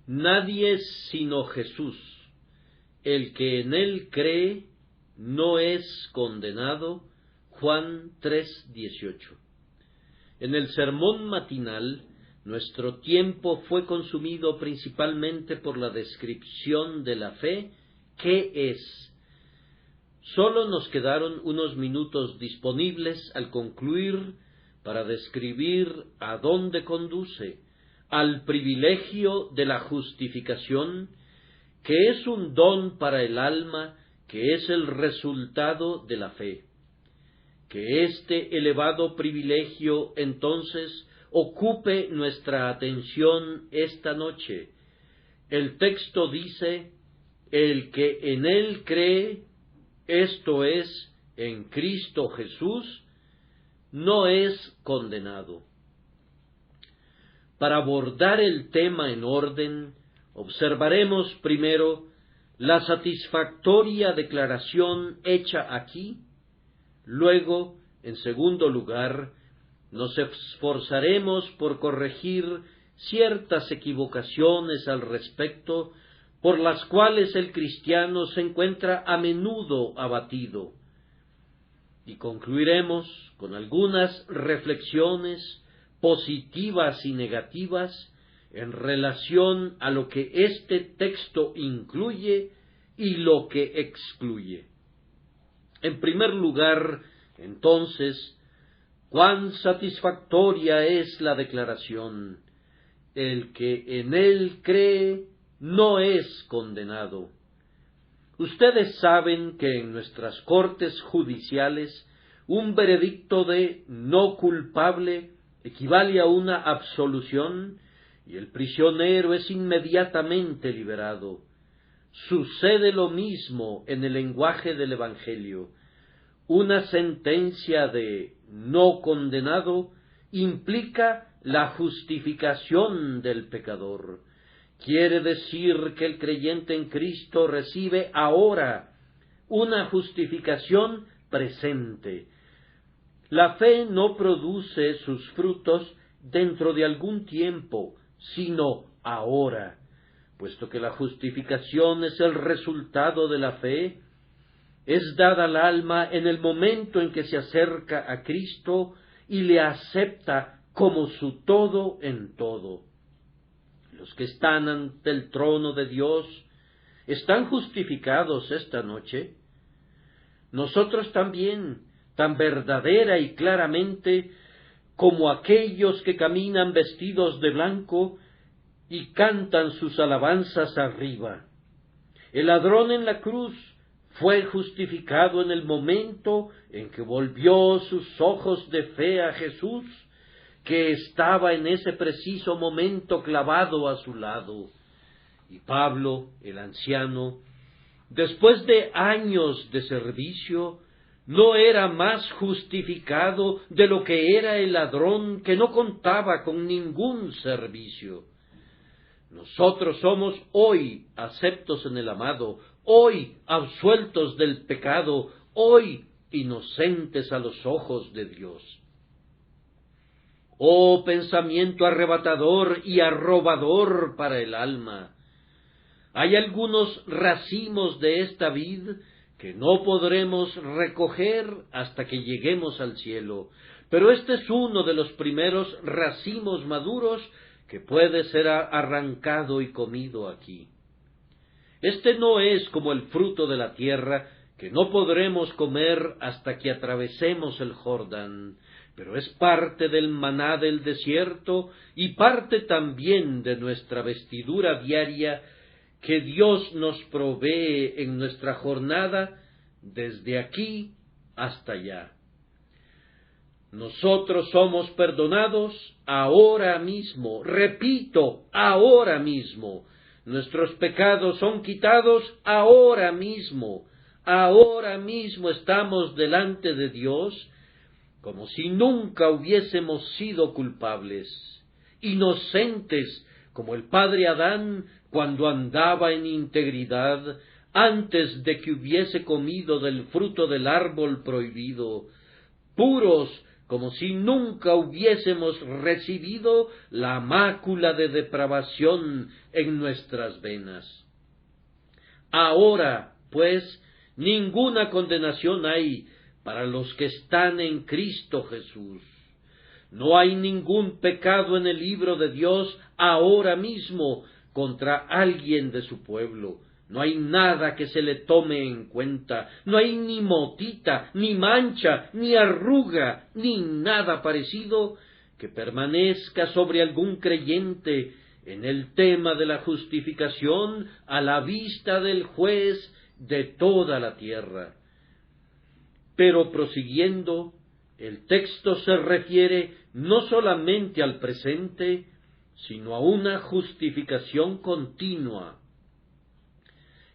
Nadie sino Jesús. El que en él cree no es condenado. Juan 3:18. En el sermón matinal, nuestro tiempo fue consumido principalmente por la descripción de la fe. ¿Qué es? Solo nos quedaron unos minutos disponibles al concluir para describir a dónde conduce, al privilegio de la justificación, que es un don para el alma, que es el resultado de la fe. Que este elevado privilegio, entonces, ocupe nuestra atención esta noche. El texto dice: el que en él cree, esto es, en Cristo Jesús, no es condenado. Para abordar el tema en orden, observaremos primero la satisfactoria declaración hecha aquí. Luego, en segundo lugar, nos esforzaremos por corregir ciertas equivocaciones al respecto, por las cuales el cristiano se encuentra a menudo abatido. Y concluiremos con algunas reflexiones positivas y negativas en relación a lo que este texto incluye y lo que excluye. En primer lugar, entonces, cuán satisfactoria es la declaración: el que en él cree no es condenado. Ustedes saben que en nuestras cortes judiciales un veredicto de no culpable equivale a una absolución y el prisionero es inmediatamente liberado. Sucede lo mismo en el lenguaje del Evangelio. Una sentencia de no condenado implica la justificación del pecador. Quiere decir que el creyente en Cristo recibe ahora una justificación presente. La fe no produce sus frutos dentro de algún tiempo, sino ahora. Puesto que la justificación es el resultado de la fe, es dada al alma en el momento en que se acerca a Cristo y le acepta como su todo en todo. Los que están ante el trono de Dios están justificados esta noche. Nosotros también, tan verdadera y claramente como aquellos que caminan vestidos de blanco y cantan sus alabanzas arriba. El ladrón en la cruz fue justificado en el momento en que volvió sus ojos de fe a Jesús, que estaba en ese preciso momento clavado a su lado. Y Pablo, el anciano, después de años de servicio, no era más justificado de lo que era el ladrón, que no contaba con ningún servicio. Nosotros somos hoy aceptos en el amado, hoy absueltos del pecado, hoy inocentes a los ojos de Dios. Oh pensamiento arrebatador y arrobador para el alma. Hay algunos racimos de esta vid que no podremos recoger hasta que lleguemos al cielo, pero este es uno de los primeros racimos maduros que puede ser arrancado y comido aquí. Este no es como el fruto de la tierra, que no podremos comer hasta que atravesemos el Jordán, pero es parte del maná del desierto y parte también de nuestra vestidura diaria que Dios nos provee en nuestra jornada desde aquí hasta allá. Nosotros somos perdonados ahora mismo, repito, ahora mismo. Nuestros pecados son quitados ahora mismo estamos delante de Dios como si nunca hubiésemos sido culpables, inocentes como el padre Adán cuando andaba en integridad antes de que hubiese comido del fruto del árbol prohibido, puros como si nunca hubiésemos recibido la mácula de depravación en nuestras venas. Ahora, pues, ninguna condenación hay para los que están en Cristo Jesús. No hay ningún pecado en el libro de Dios ahora mismo contra alguien de su pueblo. No hay nada que se le tome en cuenta, no hay ni motita, ni mancha, ni arruga, ni nada parecido que permanezca sobre algún creyente en el tema de la justificación a la vista del juez de toda la tierra. Pero prosiguiendo, el texto se refiere no solamente al presente, sino a una justificación continua.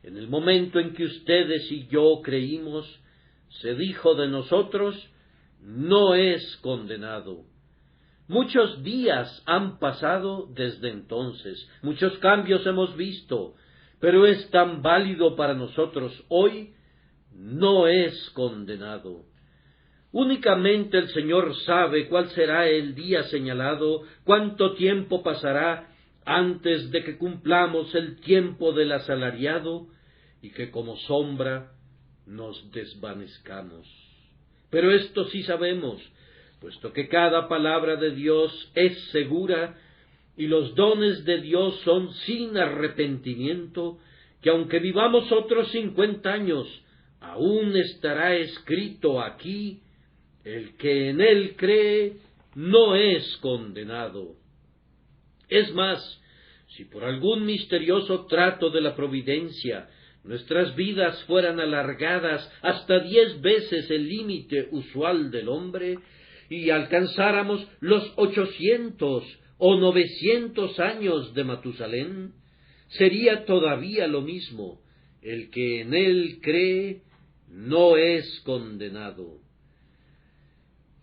En el momento en que ustedes y yo creímos, se dijo de nosotros, no es condenado. Muchos días han pasado desde entonces, muchos cambios hemos visto, pero es tan válido para nosotros hoy, no es condenado. Únicamente el Señor sabe cuál será el día señalado, cuánto tiempo pasará antes de que cumplamos el tiempo del asalariado y que como sombra nos desvanezcamos. Pero esto sí sabemos, puesto que cada palabra de Dios es segura y los dones de Dios son sin arrepentimiento, que aunque vivamos otros 50 años, aún estará escrito aquí, el que en él cree no es condenado. Es más, si por algún misterioso trato de la providencia nuestras vidas fueran alargadas hasta 10 veces el límite usual del hombre, y alcanzáramos los 800 o 900 años de Matusalén, sería todavía lo mismo. El que en él cree no es condenado.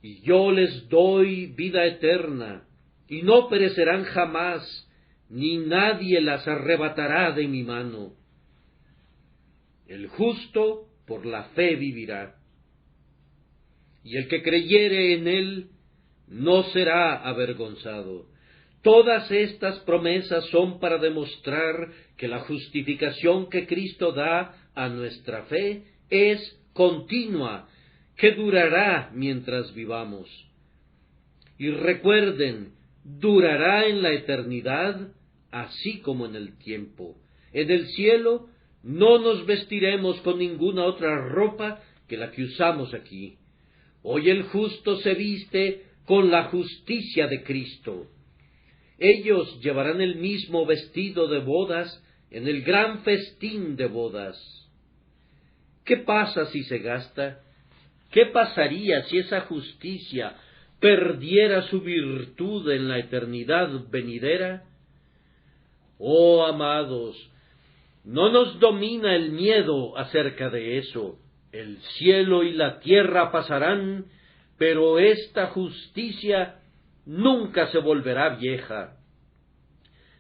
Y yo les doy vida eterna, y no perecerán jamás, ni nadie las arrebatará de mi mano. El justo por la fe vivirá, y el que creyere en él no será avergonzado. Todas estas promesas son para demostrar que la justificación que Cristo da a nuestra fe es continua, que durará mientras vivamos. Y recuerden, durará en la eternidad, así como en el tiempo. En el cielo no nos vestiremos con ninguna otra ropa que la que usamos aquí. Hoy el justo se viste con la justicia de Cristo. Ellos llevarán el mismo vestido de bodas en el gran festín de bodas. ¿Qué pasa si se gasta? ¿Qué pasaría si esa justicia perdiera su virtud en la eternidad venidera? Oh, amados, no nos domina el miedo acerca de eso. El cielo y la tierra pasarán, pero esta justicia nunca se volverá vieja.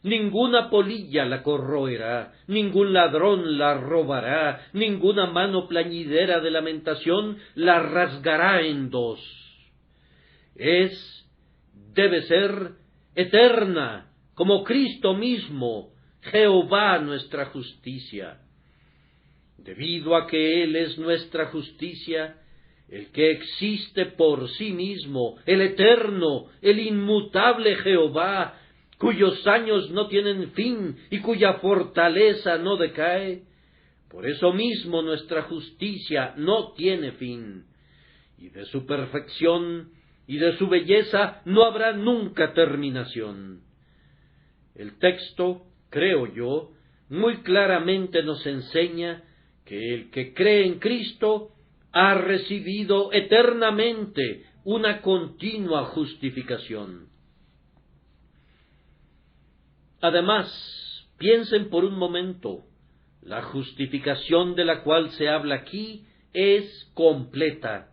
Ninguna polilla la corroerá, ningún ladrón la robará, ninguna mano plañidera de lamentación la rasgará en dos. Debe ser eterna, como Cristo mismo, Jehová nuestra justicia. Debido a que Él es nuestra justicia, el que existe por sí mismo, el eterno, el inmutable Jehová, cuyos años no tienen fin y cuya fortaleza no decae, por eso mismo nuestra justicia no tiene fin, y de su perfección y de su belleza no habrá nunca terminación. El texto, creo yo, muy claramente nos enseña que el que cree en Cristo ha recibido eternamente una continua justificación. Además, piensen por un momento, la justificación de la cual se habla aquí es completa.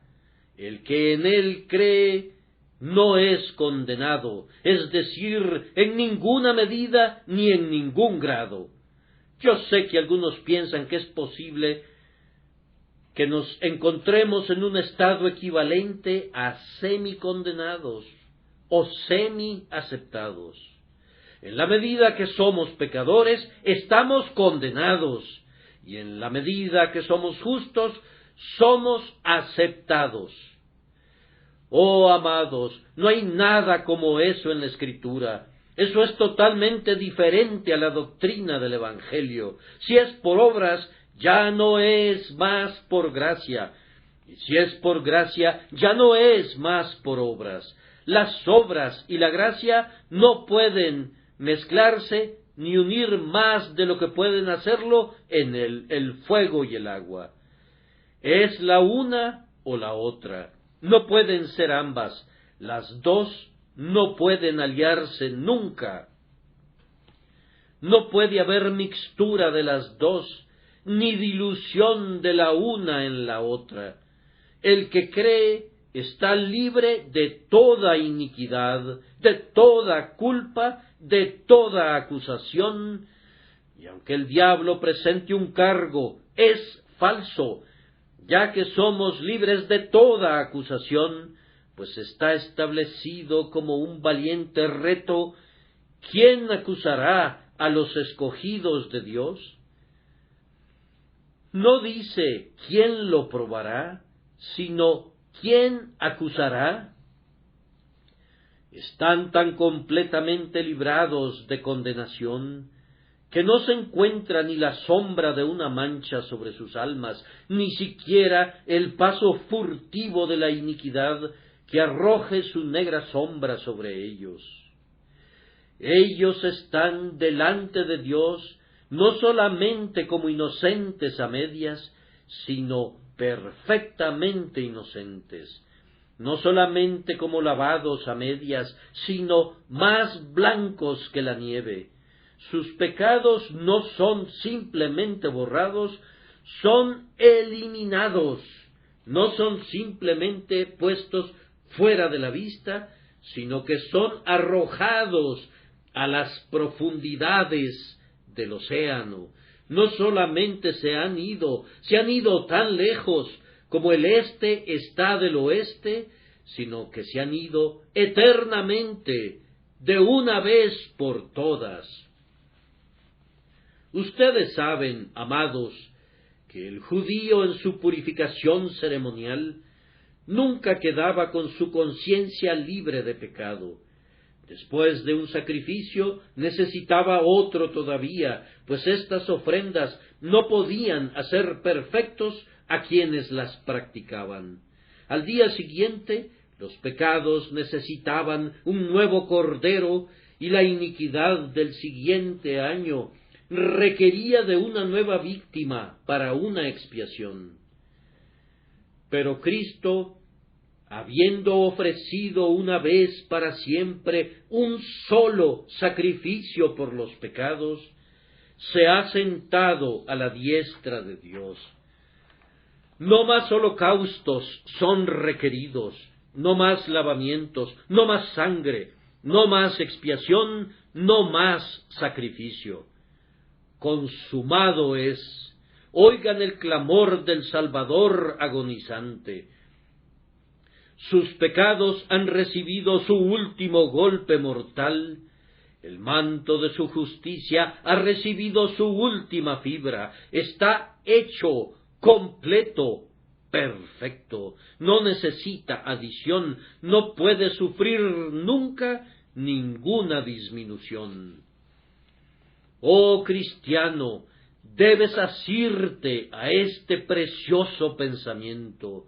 El que en él cree no es condenado, es decir, en ninguna medida ni en ningún grado. Yo sé que algunos piensan que es posible que nos encontremos en un estado equivalente a semicondenados o semi-aceptados. En la medida que somos pecadores, estamos condenados, y en la medida que somos justos, somos aceptados. Oh, amados, no hay nada como eso en la Escritura. Eso es totalmente diferente a la doctrina del Evangelio. Si es por obras, ya no es más por gracia. Y si es por gracia, ya no es más por obras. Las obras y la gracia no pueden mezclarse ni unir más de lo que pueden hacerlo en el fuego y el agua. Es la una o la otra. No pueden ser ambas. Las dos no pueden aliarse nunca. No puede haber mixtura de las dos, ni dilución de la una en la otra. El que cree está libre de toda iniquidad, de toda culpa, de toda acusación, y aunque el diablo presente un cargo, es falso, ya que somos libres de toda acusación, pues está establecido como un valiente reto: ¿quién acusará a los escogidos de Dios? No dice quién lo probará, sino quién acusará. Están tan completamente librados de condenación que no se encuentra ni la sombra de una mancha sobre sus almas, ni siquiera el paso furtivo de la iniquidad que arroje su negra sombra sobre ellos. Ellos están delante de Dios no solamente como inocentes a medias, sino perfectamente inocentes, no solamente como lavados a medias, sino más blancos que la nieve. Sus pecados no son simplemente borrados, son eliminados, no son simplemente puestos fuera de la vista, sino que son arrojados a las profundidades del océano. No solamente se han ido tan lejos como el este está del oeste, sino que se han ido eternamente, de una vez por todas. Ustedes saben, amados, que el judío en su purificación ceremonial nunca quedaba con su conciencia libre de pecado. Después de un sacrificio necesitaba otro todavía, pues estas ofrendas no podían hacer perfectos a quienes las practicaban. Al día siguiente, los pecados necesitaban un nuevo cordero, y la iniquidad del siguiente año requería de una nueva víctima para una expiación. Pero Cristo, habiendo ofrecido una vez para siempre un solo sacrificio por los pecados, se ha sentado a la diestra de Dios. No más holocaustos son requeridos, no más lavamientos, no más sangre, no más expiación, no más sacrificio. Consumado es. Oigan el clamor del Salvador agonizante. Sus pecados han recibido su último golpe mortal. El manto de su justicia ha recibido su última fibra. Está hecho, completo, perfecto. No necesita adición, no puede sufrir nunca ninguna disminución. Oh cristiano, debes asirte a este precioso pensamiento.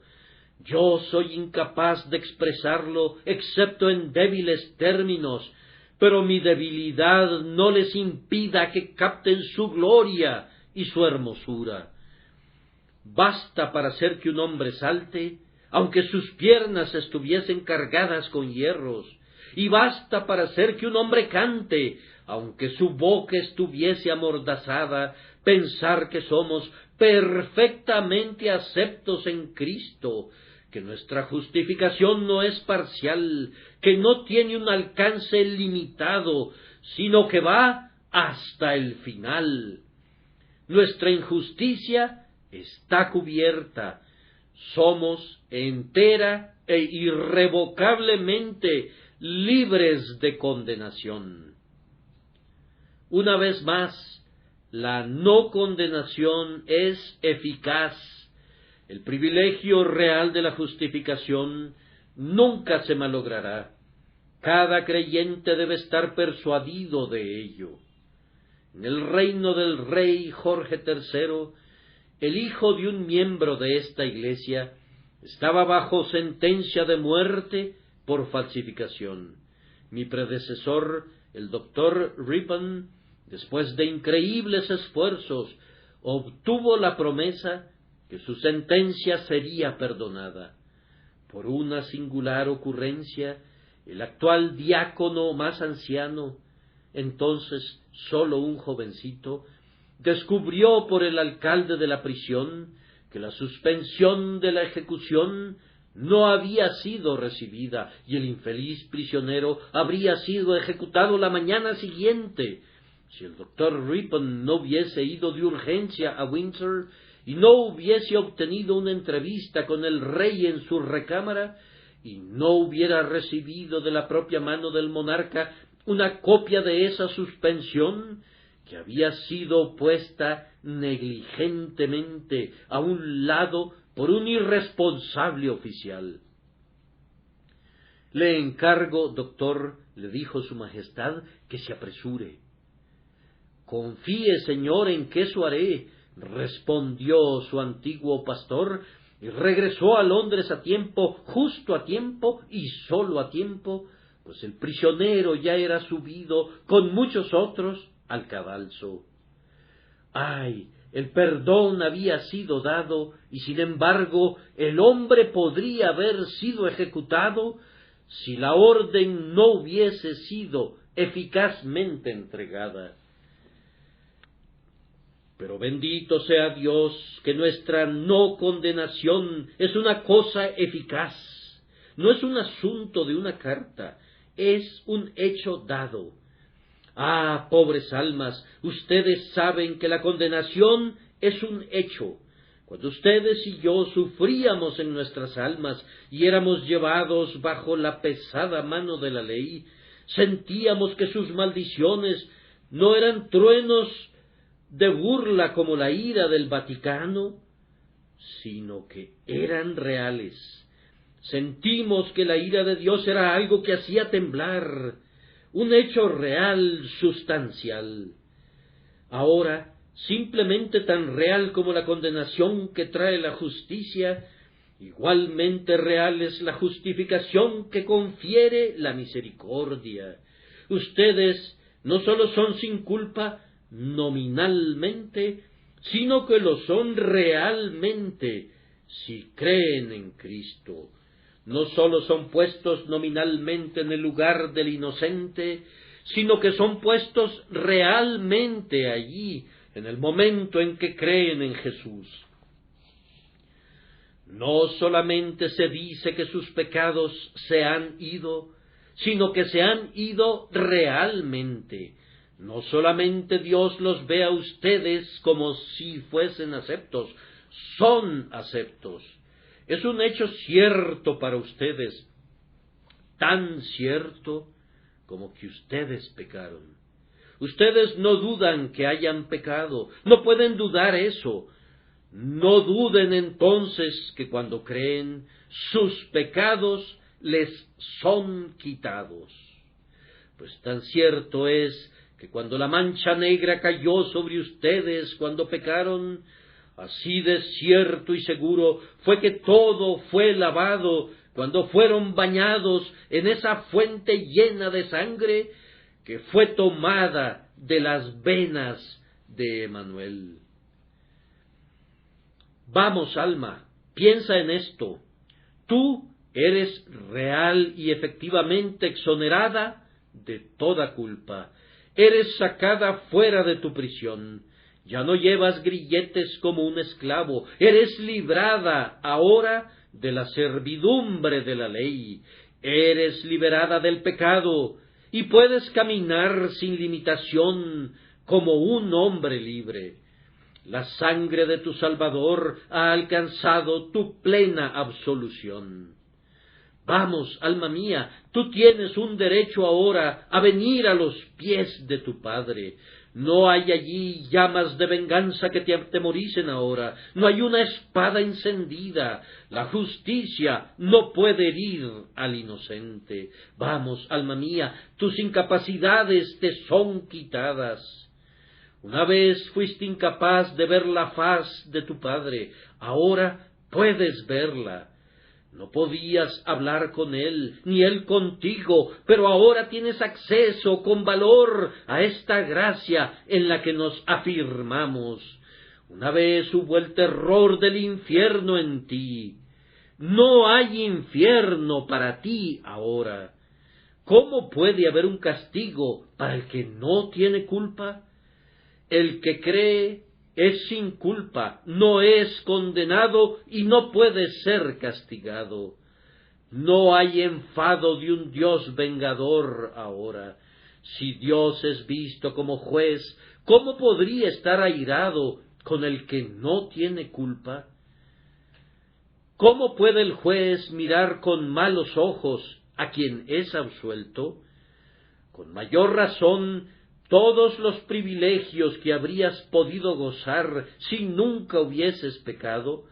Yo soy incapaz de expresarlo excepto en débiles términos, pero mi debilidad no les impida que capten su gloria y su hermosura. Basta para hacer que un hombre salte, aunque sus piernas estuviesen cargadas con hierros, y basta para hacer que un hombre cante, aunque su boca estuviese amordazada, pensar que somos perfectamente aceptos en Cristo, que nuestra justificación no es parcial, que no tiene un alcance limitado, sino que va hasta el final. Nuestra injusticia está cubierta. Somos entera e irrevocablemente libres de condenación. Una vez más, la no condenación es eficaz. El privilegio real de la justificación nunca se malogrará. Cada creyente debe estar persuadido de ello. En el reino del rey Jorge III, el hijo de un miembro de esta iglesia estaba bajo sentencia de muerte por falsificación. Mi predecesor, el doctor Ripon, después de increíbles esfuerzos, obtuvo la promesa que su sentencia sería perdonada. Por una singular ocurrencia, el actual diácono más anciano, entonces sólo un jovencito, descubrió por el alcalde de la prisión que la suspensión de la ejecución no había sido recibida y el infeliz prisionero habría sido ejecutado la mañana siguiente. Si el doctor Ripon no hubiese ido de urgencia a Windsor y no hubiese obtenido una entrevista con el rey en su recámara, y no hubiera recibido de la propia mano del monarca una copia de esa suspensión, que había sido puesta negligentemente a un lado por un irresponsable oficial. Le encargo, doctor, le dijo su majestad, que se apresure. Confíe, señor, en que eso haré, respondió su antiguo pastor, y regresó a Londres a tiempo, justo a tiempo y solo a tiempo, pues el prisionero ya era subido con muchos otros al cadalso. ¡Ay! El perdón había sido dado, y sin embargo el hombre podría haber sido ejecutado si la orden no hubiese sido eficazmente entregada. Pero bendito sea Dios, que nuestra no condenación es una cosa eficaz. No es un asunto de una carta, es un hecho dado. Ah, pobres almas, ustedes saben que la condenación es un hecho. Cuando ustedes y yo sufríamos en nuestras almas y éramos llevados bajo la pesada mano de la ley, sentíamos que sus maldiciones no eran truenos de burla como la ira del Vaticano, sino que eran reales. Sentimos que la ira de Dios era algo que hacía temblar, un hecho real, sustancial. Ahora, simplemente tan real como la condenación que trae la justicia, igualmente real es la justificación que confiere la misericordia. Ustedes no sólo son sin culpa nominalmente, sino que lo son realmente si creen en Cristo. No sólo son puestos nominalmente en el lugar del inocente, sino que son puestos realmente allí, en el momento en que creen en Jesús. No solamente se dice que sus pecados se han ido, sino que se han ido realmente. No solamente Dios los ve a ustedes como si fuesen aceptos, son aceptos. Es un hecho cierto para ustedes, tan cierto como que ustedes pecaron. Ustedes no dudan que hayan pecado, no pueden dudar eso. No duden entonces que cuando creen, sus pecados les son quitados. Pues tan cierto es que cuando la mancha negra cayó sobre ustedes cuando pecaron, así de cierto y seguro fue que todo fue lavado cuando fueron bañados en esa fuente llena de sangre que fue tomada de las venas de Emmanuel. Vamos, alma, piensa en esto. Tú eres real y efectivamente exonerada de toda culpa. Eres sacada fuera de tu prisión. Ya no llevas grilletes como un esclavo. Eres librada ahora de la servidumbre de la ley. Eres liberada del pecado y puedes caminar sin limitación como un hombre libre. La sangre de tu Salvador ha alcanzado tu plena absolución. Vamos, alma mía, tú tienes un derecho ahora a venir a los pies de tu Padre. No hay allí llamas de venganza que te atemoricen ahora, no hay una espada encendida, la justicia no puede herir al inocente. Vamos, alma mía, tus incapacidades te son quitadas. Una vez fuiste incapaz de ver la faz de tu Padre, ahora puedes verla. No podías hablar con Él, ni Él contigo, pero ahora tienes acceso con valor a esta gracia en la que nos afirmamos. Una vez hubo el terror del infierno en ti. No hay infierno para ti ahora. ¿Cómo puede haber un castigo para el que no tiene culpa? El que cree es sin culpa, no es condenado y no puede ser castigado. No hay enfado de un Dios vengador ahora. Si Dios es visto como juez, ¿cómo podría estar airado con el que no tiene culpa? ¿Cómo puede el juez mirar con malos ojos a quien es absuelto? Con mayor razón, todos los privilegios que habrías podido gozar si nunca hubieses pecado,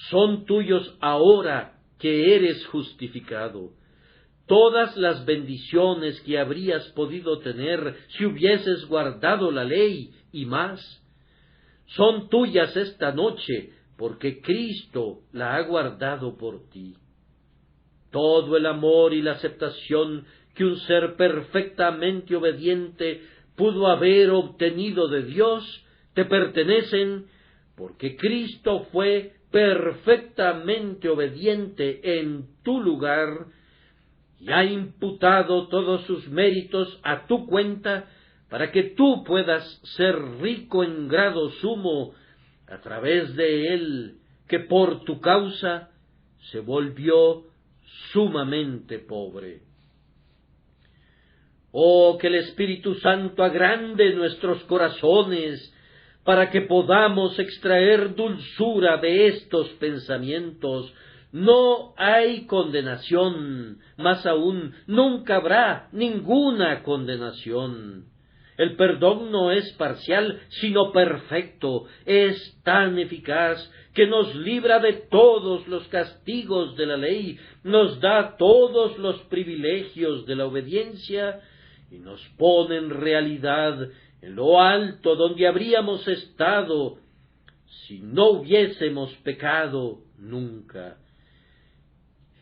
son tuyos ahora que eres justificado. Todas las bendiciones que habrías podido tener si hubieses guardado la ley y más, son tuyas esta noche, porque Cristo la ha guardado por ti. Todo el amor y la aceptación que un ser perfectamente obediente pudo haber obtenido de Dios, te pertenecen, porque Cristo fue perfectamente obediente en tu lugar y ha imputado todos sus méritos a tu cuenta para que tú puedas ser rico en grado sumo a través de Él, que por tu causa se volvió sumamente pobre. Oh, que el Espíritu Santo agrande nuestros corazones para que podamos extraer dulzura de estos pensamientos. No hay condenación, más aún, nunca habrá ninguna condenación. El perdón no es parcial, sino perfecto. Es tan eficaz que nos libra de todos los castigos de la ley, nos da todos los privilegios de la obediencia y nos pone en realidad en lo alto donde habríamos estado si no hubiésemos pecado nunca.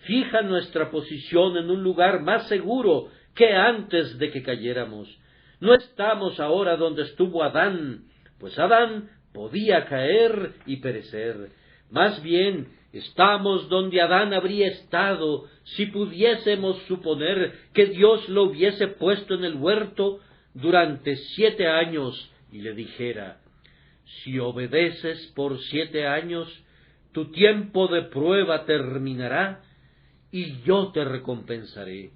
Fija nuestra posición en un lugar más seguro que antes de que cayéramos. No estamos ahora donde estuvo Adán, pues Adán podía caer y perecer. Más bien, estamos donde Adán habría estado si pudiésemos suponer que Dios lo hubiese puesto en el huerto durante 7 años y le dijera: si obedeces por 7 años, tu tiempo de prueba terminará y yo te recompensaré.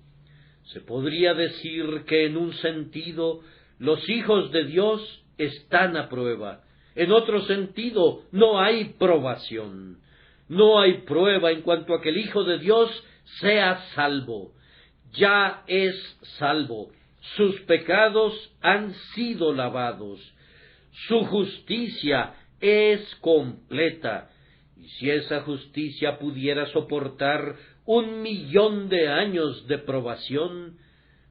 Se podría decir que en un sentido los hijos de Dios están a prueba. En otro sentido, no hay probación. No hay prueba en cuanto a que el Hijo de Dios sea salvo. Ya es salvo. Sus pecados han sido lavados. Su justicia es completa. Y si esa justicia pudiera soportar 1.000.000 de años de probación,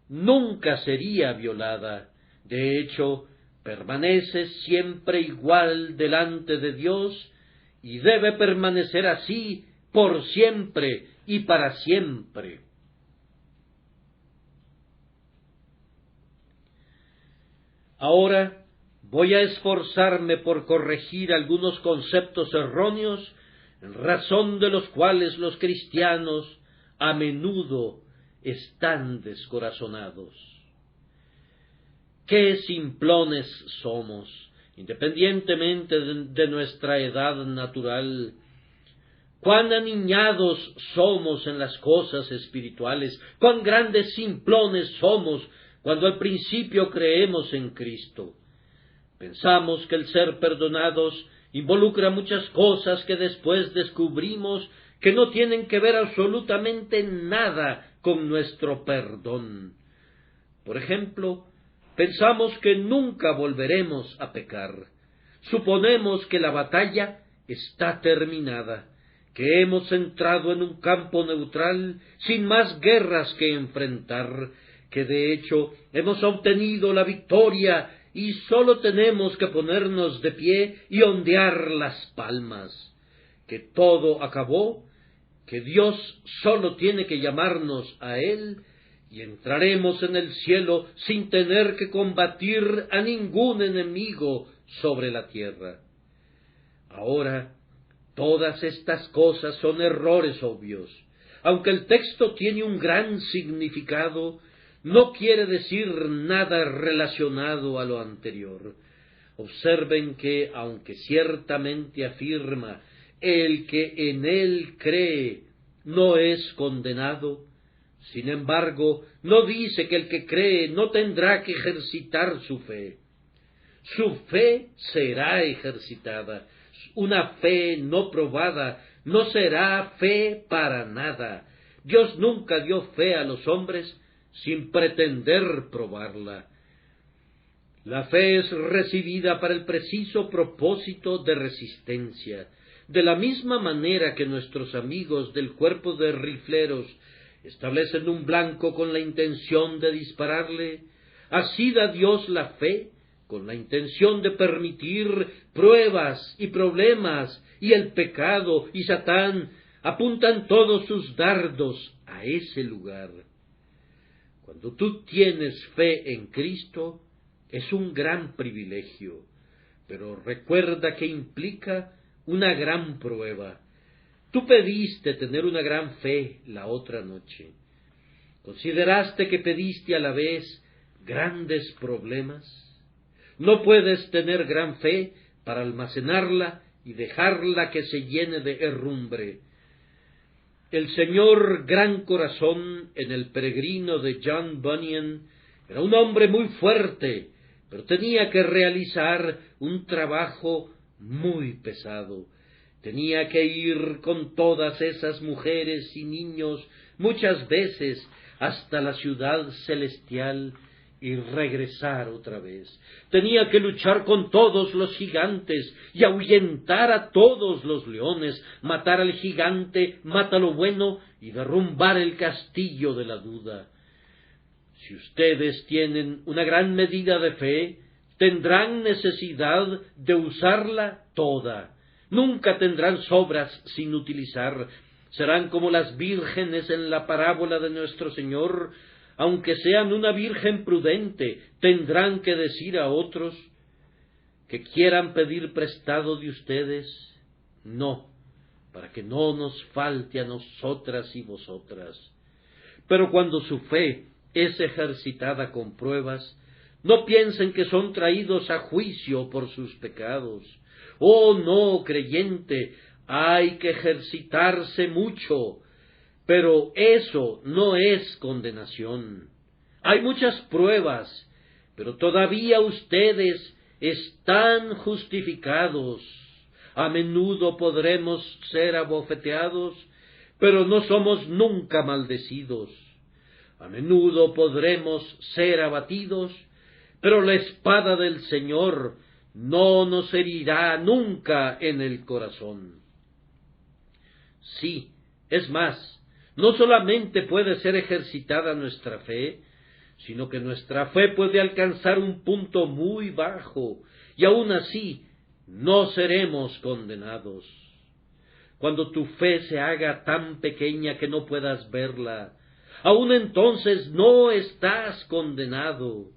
nunca sería violada. De hecho, permanece siempre igual delante de Dios y debe permanecer así por siempre y para siempre. Ahora voy a esforzarme por corregir algunos conceptos erróneos en razón de los cuales los cristianos a menudo están descorazonados. ¡Qué simplones somos, independientemente de nuestra edad natural! ¡Cuán aniñados somos en las cosas espirituales! ¡Cuán grandes simplones somos cuando al principio creemos en Cristo! Pensamos que el ser perdonados involucra muchas cosas que después descubrimos que no tienen que ver absolutamente nada con nuestro perdón. Por ejemplo, pensamos que nunca volveremos a pecar. Suponemos que la batalla está terminada, que hemos entrado en un campo neutral sin más guerras que enfrentar, que de hecho hemos obtenido la victoria y sólo tenemos que ponernos de pie y ondear las palmas, que todo acabó, que Dios sólo tiene que llamarnos a Él y entraremos en el cielo sin tener que combatir a ningún enemigo sobre la tierra. Ahora, todas estas cosas son errores obvios. Aunque el texto tiene un gran significado, no quiere decir nada relacionado a lo anterior. Observen que, aunque ciertamente afirma el que en él cree no es condenado, sin embargo, no dice que el que cree no tendrá que ejercitar su fe. Su fe será ejercitada. Una fe no probada no será fe para nada. Dios nunca dio fe a los hombres sin pretender probarla. La fe es recibida para el preciso propósito de resistencia. De la misma manera que nuestros amigos del cuerpo de rifleros establecen un blanco con la intención de dispararle, así da Dios la fe con la intención de permitir pruebas y problemas, y el pecado y Satán apuntan todos sus dardos a ese lugar. Cuando tú tienes fe en Cristo, es un gran privilegio, pero recuerda que implica una gran prueba. Tú pediste tener una gran fe la otra noche. ¿Consideraste que pediste a la vez grandes problemas? No puedes tener gran fe para almacenarla y dejarla que se llene de herrumbre. El señor Gran Corazón, en El peregrino de John Bunyan, era un hombre muy fuerte, pero tenía que realizar un trabajo muy pesado. Tenía que ir con todas esas mujeres y niños muchas veces hasta la ciudad celestial y regresar otra vez. Tenía que luchar con todos los gigantes y ahuyentar a todos los leones, matar al gigante, mátalo bueno, y derrumbar el castillo de la duda. Si ustedes tienen una gran medida de fe, tendrán necesidad de usarla toda. Nunca tendrán sobras sin utilizar. Serán como las vírgenes en la parábola de nuestro Señor. Aunque sean una virgen prudente, tendrán que decir a otros que quieran pedir prestado de ustedes, no, para que no nos falte a nosotras y vosotras. Pero cuando su fe es ejercitada con pruebas, no piensen que son traídos a juicio por sus pecados. Oh, no, creyente, hay que ejercitarse mucho. Pero eso no es condenación. Hay muchas pruebas, pero todavía ustedes están justificados. A menudo podremos ser abofeteados, pero no somos nunca maldecidos. A menudo podremos ser abatidos, pero la espada del Señor no nos herirá nunca en el corazón. Sí, es más, no solamente puede ser ejercitada nuestra fe, sino que nuestra fe puede alcanzar un punto muy bajo, y aun así no seremos condenados. Cuando tu fe se haga tan pequeña que no puedas verla, aun entonces no estás condenado.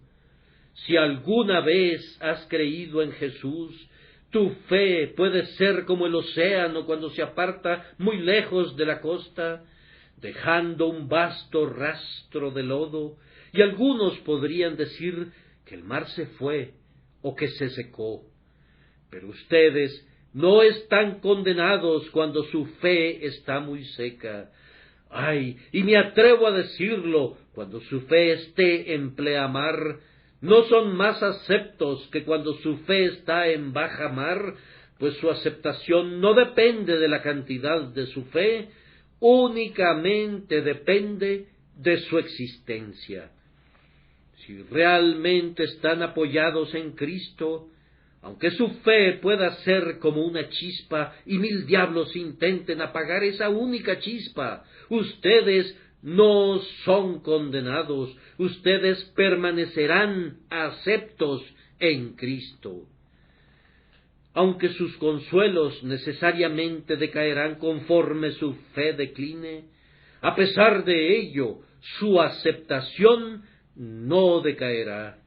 Si alguna vez has creído en Jesús, tu fe puede ser como el océano cuando se aparta muy lejos de la costa, dejando un vasto rastro de lodo, y algunos podrían decir que el mar se fue o que se secó. Pero ustedes no están condenados cuando su fe está muy seca. Ay, y me atrevo a decirlo, cuando su fe esté en pleamar, no son más aceptos que cuando su fe está en baja mar, pues su aceptación no depende de la cantidad de su fe, únicamente depende de su existencia. Si realmente están apoyados en Cristo, aunque su fe pueda ser como una chispa y 1000 diablos intenten apagar esa única chispa, ustedes no son condenados, ustedes permanecerán aceptos en Cristo. Aunque sus consuelos necesariamente decaerán conforme su fe decline, a pesar de ello, su aceptación no decaerá.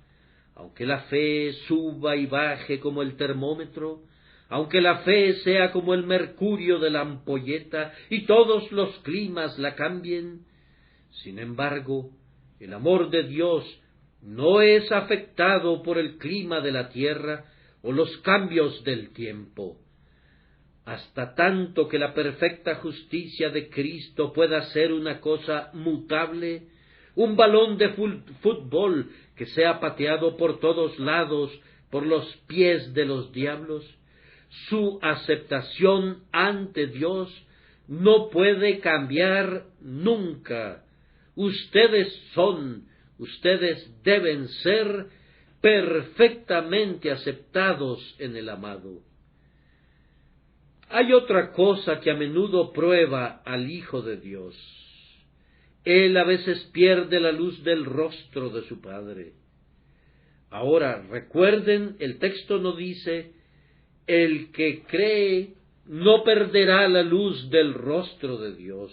Aunque la fe suba y baje como el termómetro, aunque la fe sea como el mercurio de la ampolleta y todos los climas la cambien, sin embargo, el amor de Dios no es afectado por el clima de la tierra o los cambios del tiempo. Hasta tanto que la perfecta justicia de Cristo pueda ser una cosa mutable, un balón de fútbol que sea pateado por todos lados por los pies de los diablos, su aceptación ante Dios no puede cambiar nunca. Ustedes deben ser perfectamente aceptados en el amado. Hay otra cosa que a menudo prueba al Hijo de Dios. Él a veces pierde la luz del rostro de su Padre. Ahora, recuerden, el texto no dice, el que cree no perderá la luz del rostro de Dios.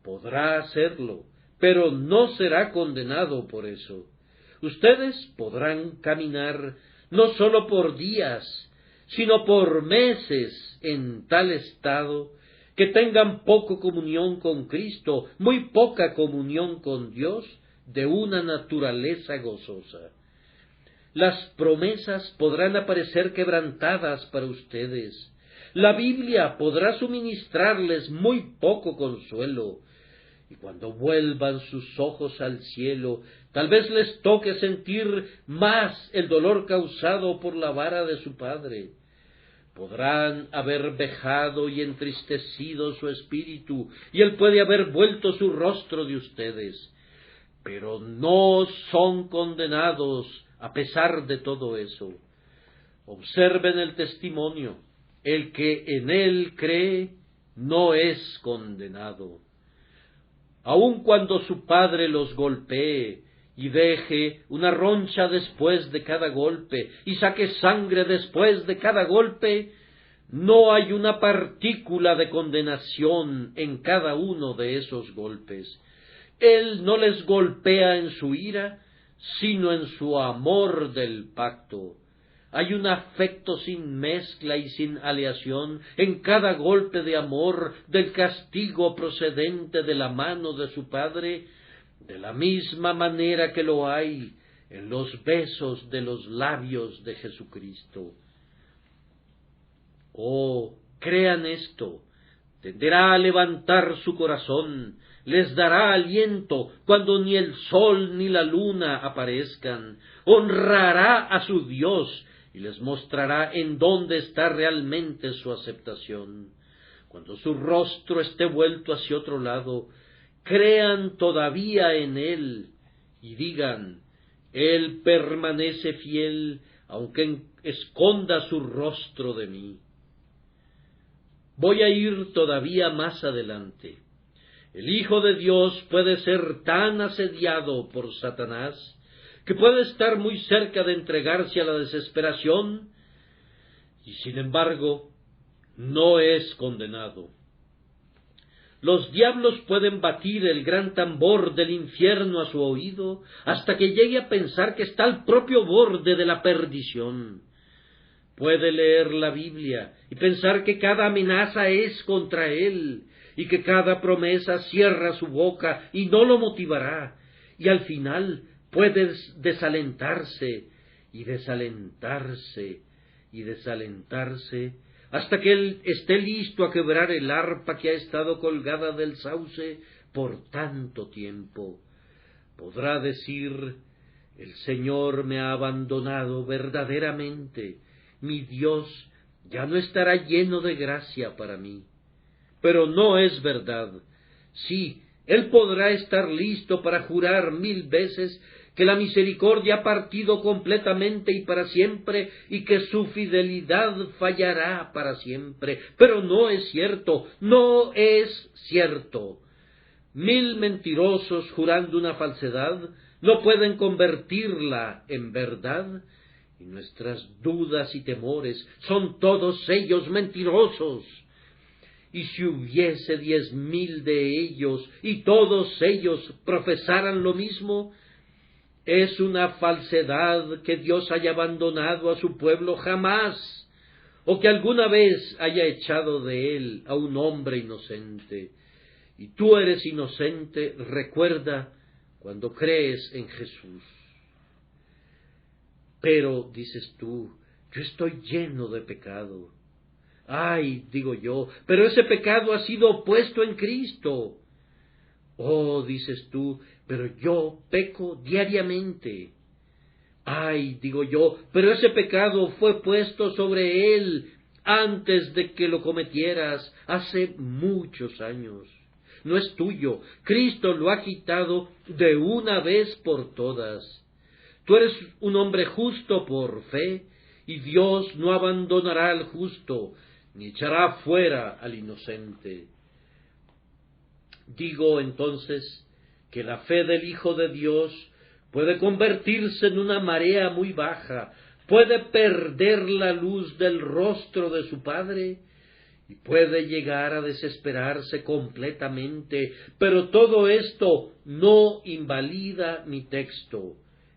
Podrá hacerlo, pero no será condenado por eso. Ustedes podrán caminar no sólo por días, sino por meses en tal estado que tengan poco comunión con Cristo, muy poca comunión con Dios, de una naturaleza gozosa. Las promesas podrán aparecer quebrantadas para ustedes. La Biblia podrá suministrarles muy poco consuelo. Y cuando vuelvan sus ojos al cielo, tal vez les toque sentir más el dolor causado por la vara de su Padre. Podrán haber vejado y entristecido su espíritu, y él puede haber vuelto su rostro de ustedes, pero no son condenados a pesar de todo eso. Observen el testimonio. El que en él cree no es condenado. Aun cuando su padre los golpee y deje una roncha después de cada golpe y saque sangre después de cada golpe, no hay una partícula de condenación en cada uno de esos golpes. Él no les golpea en su ira, sino en su amor del pacto. Hay un afecto sin mezcla y sin aleación en cada golpe de amor del castigo procedente de la mano de su Padre, de la misma manera que lo hay en los besos de los labios de Jesucristo. Oh, crean esto, tenderá a levantar su corazón, les dará aliento cuando ni el sol ni la luna aparezcan, honrará a su Dios y les mostrará en dónde está realmente su aceptación. Cuando su rostro esté vuelto hacia otro lado, crean todavía en Él y digan, Él permanece fiel, aunque esconda su rostro de mí. Voy a ir todavía más adelante. El Hijo de Dios puede ser tan asediado por Satanás que puede estar muy cerca de entregarse a la desesperación y, sin embargo, no es condenado. Los diablos pueden batir el gran tambor del infierno a su oído hasta que llegue a pensar que está al propio borde de la perdición. Puede leer la Biblia y pensar que cada amenaza es contra él y que cada promesa cierra su boca y no lo motivará, y al final puede desalentarse y desalentarse y desalentarse hasta que él esté listo a quebrar el arpa que ha estado colgada del sauce por tanto tiempo. Podrá decir, El Señor me ha abandonado verdaderamente. Mi Dios ya no estará lleno de gracia para mí. Pero no es verdad. Sí, Él podrá estar listo para jurar 1000 veces que la misericordia ha partido completamente y para siempre, y que su fidelidad fallará para siempre. Pero no es cierto, no es cierto. 1000 mentirosos jurando una falsedad no pueden convertirla en verdad, y nuestras dudas y temores son todos ellos mentirosos. Y si hubiese 10,000 de ellos, y todos ellos profesaran lo mismo, es una falsedad que Dios haya abandonado a su pueblo jamás, o que alguna vez haya echado de él a un hombre inocente. Y tú eres inocente, recuerda, cuando crees en Jesús. Pero, dices tú, yo estoy lleno de pecado. Ay, digo yo, pero ese pecado ha sido puesto en Cristo. Oh, dices tú, pero yo peco diariamente. Ay, digo yo, pero ese pecado fue puesto sobre él antes de que lo cometieras, hace muchos años. No es tuyo, Cristo lo ha quitado de una vez por todas. Tú eres un hombre justo por fe, y Dios no abandonará al justo, ni echará fuera al inocente. Digo entonces que la fe del Hijo de Dios puede convertirse en una marea muy baja, puede perder la luz del rostro de su Padre, y puede llegar a desesperarse completamente, pero todo esto no invalida mi texto.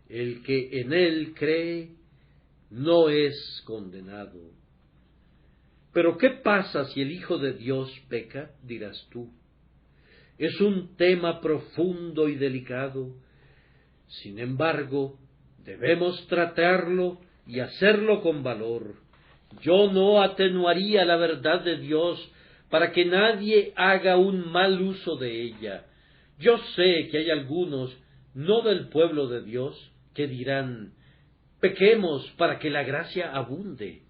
El que en él cree no es condenado. Pero ¿qué pasa si el Hijo de Dios peca?, dirás tú. Es un tema profundo y delicado. Sin embargo, debemos tratarlo y hacerlo con valor. Yo no atenuaría la verdad de Dios para que nadie haga un mal uso de ella. Yo sé que hay algunos, no del pueblo de Dios, que dirán: pequemos para que la gracia abunde.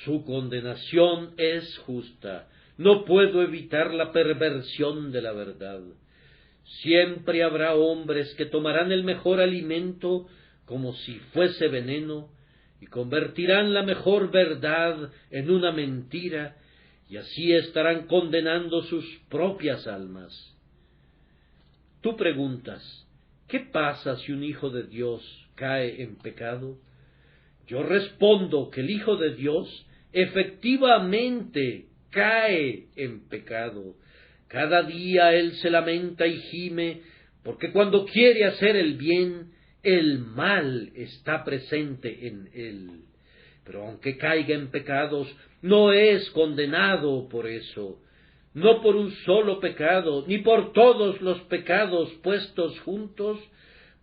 Su condenación es justa. No puedo evitar la perversión de la verdad. Siempre habrá hombres que tomarán el mejor alimento como si fuese veneno, y convertirán la mejor verdad en una mentira, y así estarán condenando sus propias almas. Tú preguntas: ¿qué pasa si un hijo de Dios cae en pecado? Yo respondo que el Hijo de Dios efectivamente cae en pecado. Cada día él se lamenta y gime, porque cuando quiere hacer el bien, el mal está presente en él. Pero aunque caiga en pecados, no es condenado por eso, no por un solo pecado, ni por todos los pecados puestos juntos,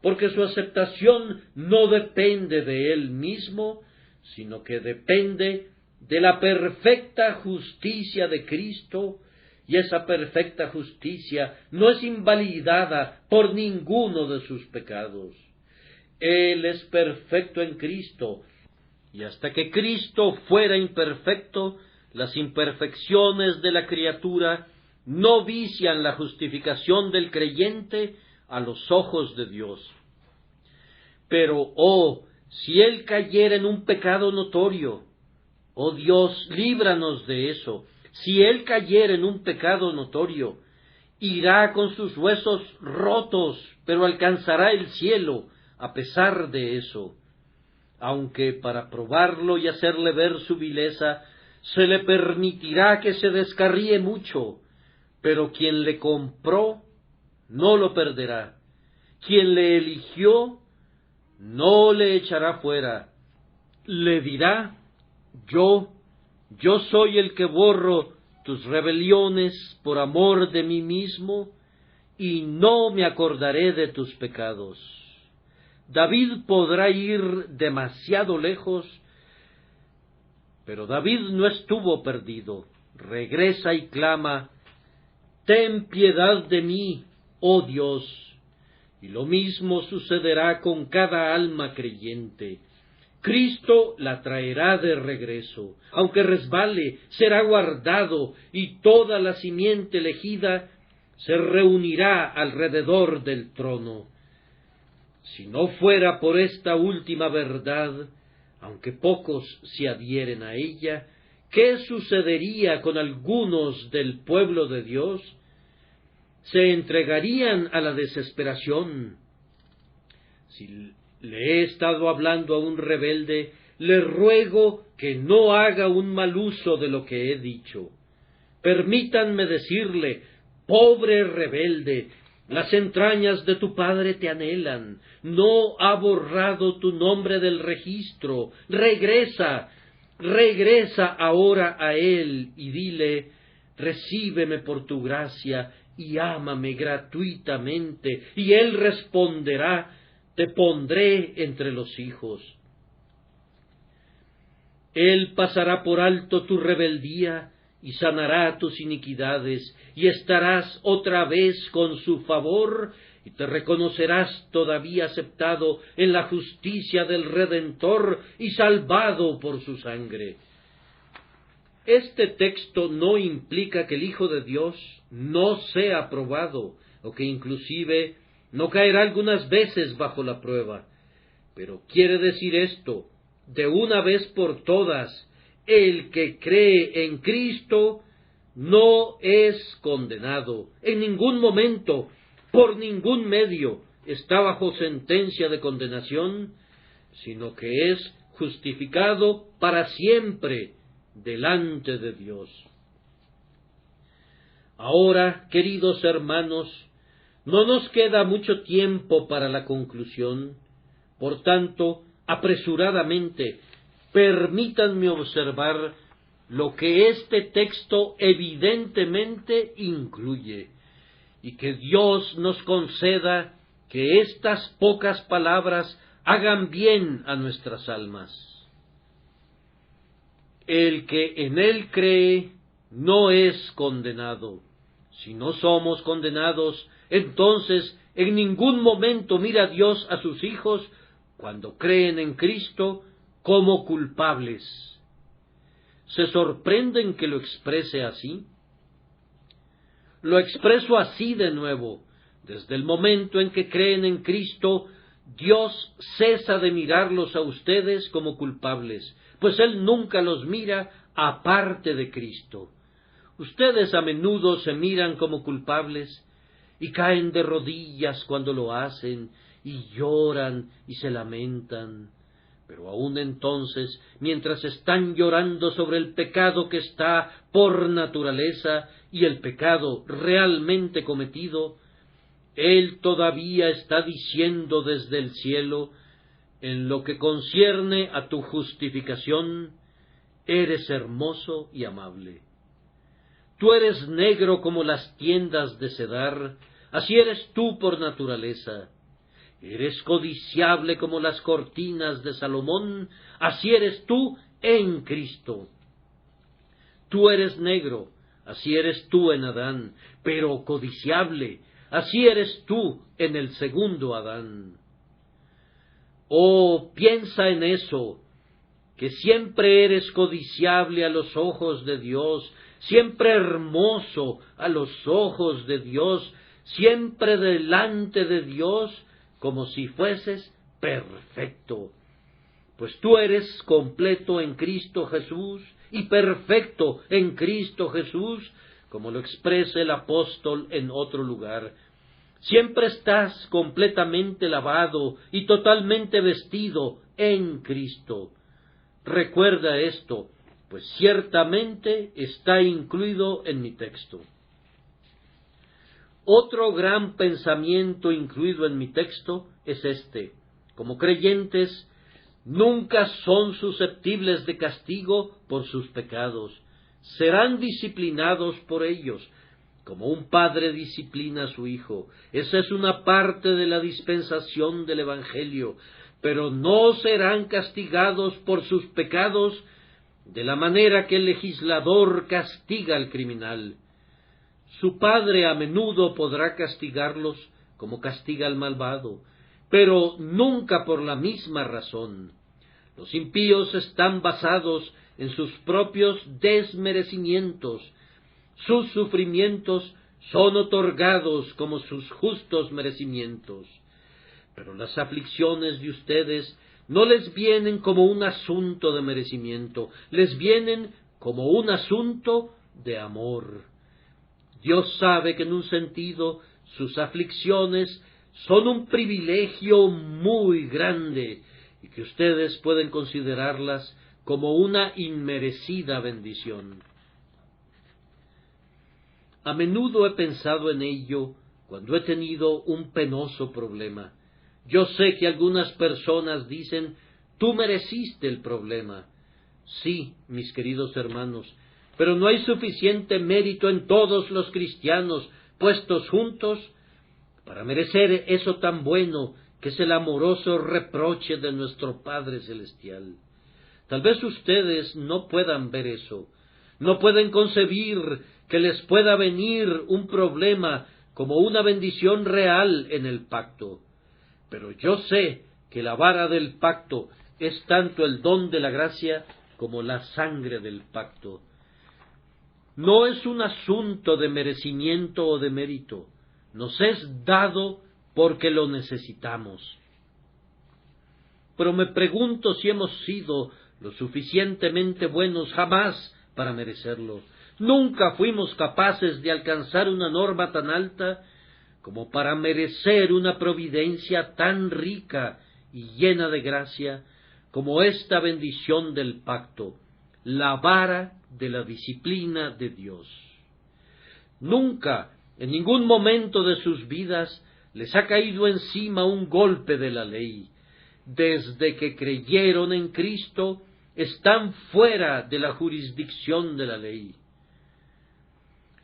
porque su aceptación no depende de él mismo, sino que depende de la perfecta justicia de Cristo, y esa perfecta justicia no es invalidada por ninguno de sus pecados. Él es perfecto en Cristo, y hasta que Cristo fuera imperfecto, las imperfecciones de la criatura no vician la justificación del creyente a los ojos de Dios. Pero, si él cayera en un pecado notorio, oh Dios, líbranos de eso. Si él cayera en un pecado notorio, irá con sus huesos rotos, pero alcanzará el cielo a pesar de eso. Aunque para probarlo y hacerle ver su vileza, se le permitirá que se descarríe mucho, pero quien le compró no lo perderá. Quien le eligió no le echará fuera. Le dirá: yo soy el que borro tus rebeliones por amor de mí mismo, y no me acordaré de tus pecados. David podrá ir demasiado lejos, pero David no estuvo perdido. Regresa y clama: ten piedad de mí, oh Dios. y lo mismo sucederá con cada alma creyente. Cristo la traerá de regreso, aunque resbale, será guardado, y toda la simiente elegida se reunirá alrededor del trono. Si no fuera por esta última verdad, aunque pocos se adhieren a ella, ¿qué sucedería con algunos del pueblo de Dios? Se entregarían a la desesperación. Si le he estado hablando a un rebelde, le ruego que no haga un mal uso de lo que he dicho. Permítanme decirle: pobre rebelde, las entrañas de tu padre te anhelan, no ha borrado tu nombre del registro. Regresa ahora a él y dile: recíbeme por tu gracia y ámame gratuitamente. Y él responderá: te pondré entre los hijos. Él pasará por alto tu rebeldía y sanará tus iniquidades, y estarás otra vez con su favor, y te reconocerás todavía aceptado en la justicia del Redentor y salvado por su sangre. Este texto no implica que el Hijo de Dios no sea aprobado, o que inclusive no caerá algunas veces bajo la prueba, pero quiere decir esto: de una vez por todas, el que cree en Cristo no es condenado. En ningún momento, por ningún medio, está bajo sentencia de condenación, sino que es justificado para siempre delante de Dios. Ahora, queridos hermanos, no nos queda mucho tiempo para la conclusión. Por tanto, apresuradamente, permítanme observar lo que este texto evidentemente incluye, y que Dios nos conceda que estas pocas palabras hagan bien a nuestras almas. El que en él cree no es condenado. Si no somos condenados, entonces en ningún momento mira Dios a sus hijos, cuando creen en Cristo, como culpables. ¿Se sorprenden que lo exprese así? Lo expreso así de nuevo. Desde el momento en que creen en Cristo, Dios cesa de mirarlos a ustedes como culpables, pues Él nunca los mira aparte de Cristo. Ustedes a menudo se miran como culpables y caen de rodillas cuando lo hacen, y lloran y se lamentan. Pero aun entonces, mientras están llorando sobre el pecado que está por naturaleza y el pecado realmente cometido, Él todavía está diciendo desde el cielo: en lo que concierne a tu justificación, eres hermoso y amable. Tú eres negro como las tiendas de Cedar, así eres tú por naturaleza. Eres codiciable como las cortinas de Salomón, así eres tú en Cristo. Tú eres negro, así eres tú en Adán, pero codiciable, así eres tú en el segundo Adán. Oh, piensa en eso, que siempre eres codiciable a los ojos de Dios, siempre hermoso a los ojos de Dios, siempre delante de Dios, como si fueses perfecto. Pues tú eres completo en Cristo Jesús y perfecto en Cristo Jesús, como lo expresa el apóstol en otro lugar. Siempre estás completamente lavado y totalmente vestido en Cristo. Recuerda esto, pues ciertamente está incluido en mi texto. Otro gran pensamiento incluido en mi texto es este: como creyentes, nunca son susceptibles de castigo por sus pecados. Serán disciplinados por ellos, como un padre disciplina a su hijo. Esa es una parte de la dispensación del Evangelio, pero no serán castigados por sus pecados de la manera que el legislador castiga al criminal. Su padre a menudo podrá castigarlos como castiga al malvado, pero nunca por la misma razón. Los impíos están basados en sus propios desmerecimientos. Sus sufrimientos son otorgados como sus justos merecimientos. Pero las aflicciones de ustedes no les vienen como un asunto de merecimiento, les vienen como un asunto de amor. Dios sabe que en un sentido sus aflicciones son un privilegio muy grande y que ustedes pueden considerarlas como una inmerecida bendición. A menudo he pensado en ello cuando he tenido un penoso problema. Yo sé que algunas personas dicen, tú mereciste el problema. Sí, mis queridos hermanos, pero no hay suficiente mérito en todos los cristianos puestos juntos para merecer eso tan bueno que es el amoroso reproche de nuestro Padre Celestial. Tal vez ustedes no puedan ver eso, no pueden concebir que les pueda venir un problema como una bendición real en el pacto. Pero yo sé que la vara del pacto es tanto el don de la gracia como la sangre del pacto. No es un asunto de merecimiento o de mérito, nos es dado porque lo necesitamos. Pero me pregunto si hemos sido lo suficientemente buenos jamás para merecerlo. Nunca fuimos capaces de alcanzar una norma tan alta como para merecer una providencia tan rica y llena de gracia como esta bendición del pacto, la vara de la disciplina de Dios. Nunca, en ningún momento de sus vidas, les ha caído encima un golpe de la ley. Desde que creyeron en Cristo, están fuera de la jurisdicción de la ley.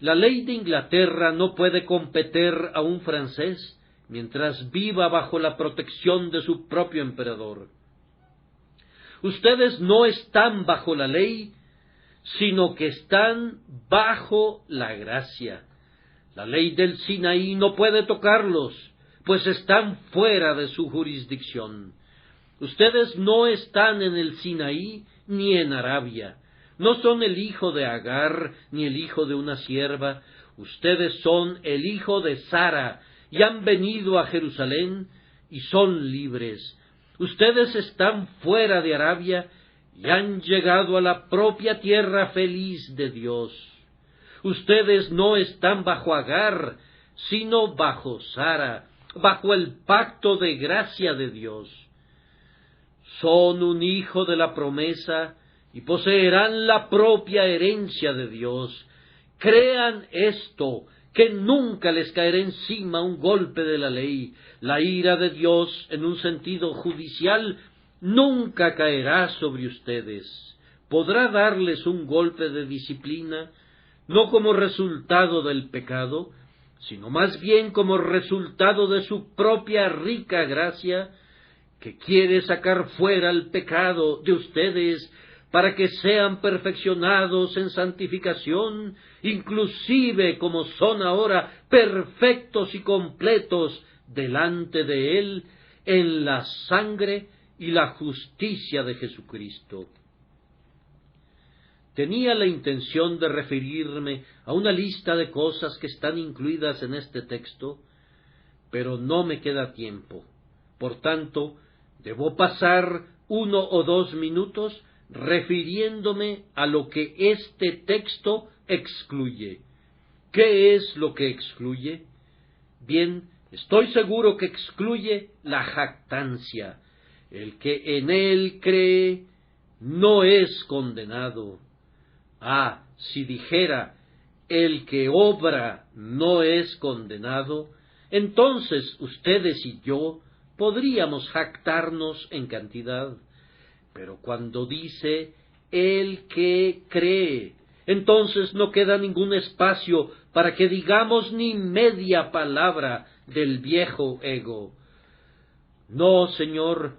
La ley de Inglaterra no puede competir a un francés mientras viva bajo la protección de su propio emperador. Ustedes no están bajo la ley, sino que están bajo la gracia. La ley del Sinaí no puede tocarlos, pues están fuera de su jurisdicción. Ustedes no están en el Sinaí ni en Arabia. No son el hijo de Agar ni el hijo de una sierva. Ustedes son el hijo de Sara y han venido a Jerusalén y son libres. Ustedes están fuera de Arabia y han llegado a la propia tierra feliz de Dios. Ustedes no están bajo Agar, sino bajo Sara, bajo el pacto de gracia de Dios. Son un hijo de la promesa y poseerán la propia herencia de Dios. Crean esto, que nunca les caerá encima un golpe de la ley. La ira de Dios, en un sentido judicial, nunca caerá sobre ustedes. Podrá darles un golpe de disciplina, no como resultado del pecado, sino más bien como resultado de su propia rica gracia, que quiere sacar fuera el pecado de ustedes para que sean perfeccionados en santificación, inclusive como son ahora perfectos y completos delante de Él en la sangre y la justicia de Jesucristo. Tenía la intención de referirme a una lista de cosas que están incluidas en este texto, pero no me queda tiempo. Por tanto, debo pasar 1 o 2 minutos refiriéndome a lo que este texto excluye. ¿Qué es lo que excluye? Bien, estoy seguro que excluye la jactancia. El que en él cree no es condenado. Si dijera, el que obra no es condenado, entonces ustedes y yo podríamos jactarnos en cantidad. Pero cuando dice el que cree, entonces no queda ningún espacio para que digamos ni media palabra del viejo ego. No, Señor,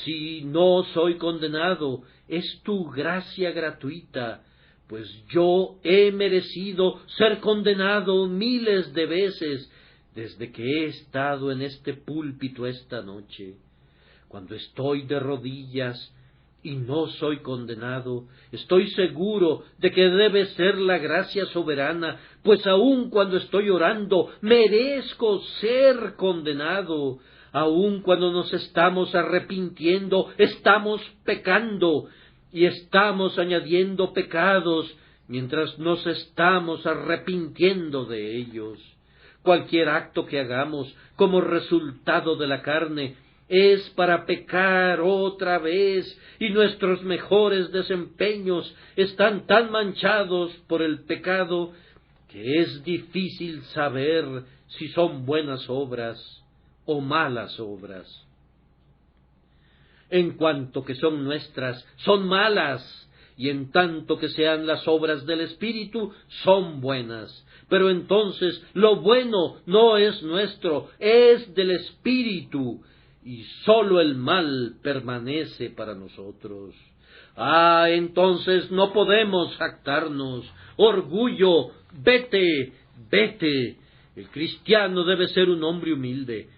si no soy condenado, es tu gracia gratuita, pues yo he merecido ser condenado miles de veces desde que he estado en este púlpito esta noche, cuando estoy de rodillas y no soy condenado, estoy seguro de que debe ser la gracia soberana, pues aun cuando estoy orando, merezco ser condenado. Aun cuando nos estamos arrepintiendo, estamos pecando y estamos añadiendo pecados mientras nos estamos arrepintiendo de ellos. Cualquier acto que hagamos como resultado de la carne es para pecar otra vez, y nuestros mejores desempeños están tan manchados por el pecado que es difícil saber si son buenas obras o malas obras. En cuanto que son nuestras, son malas, y en tanto que sean las obras del Espíritu, son buenas. Pero entonces lo bueno no es nuestro, es del Espíritu, y sólo el mal permanece para nosotros. Entonces no podemos jactarnos. Orgullo, vete, vete. El cristiano debe ser un hombre humilde.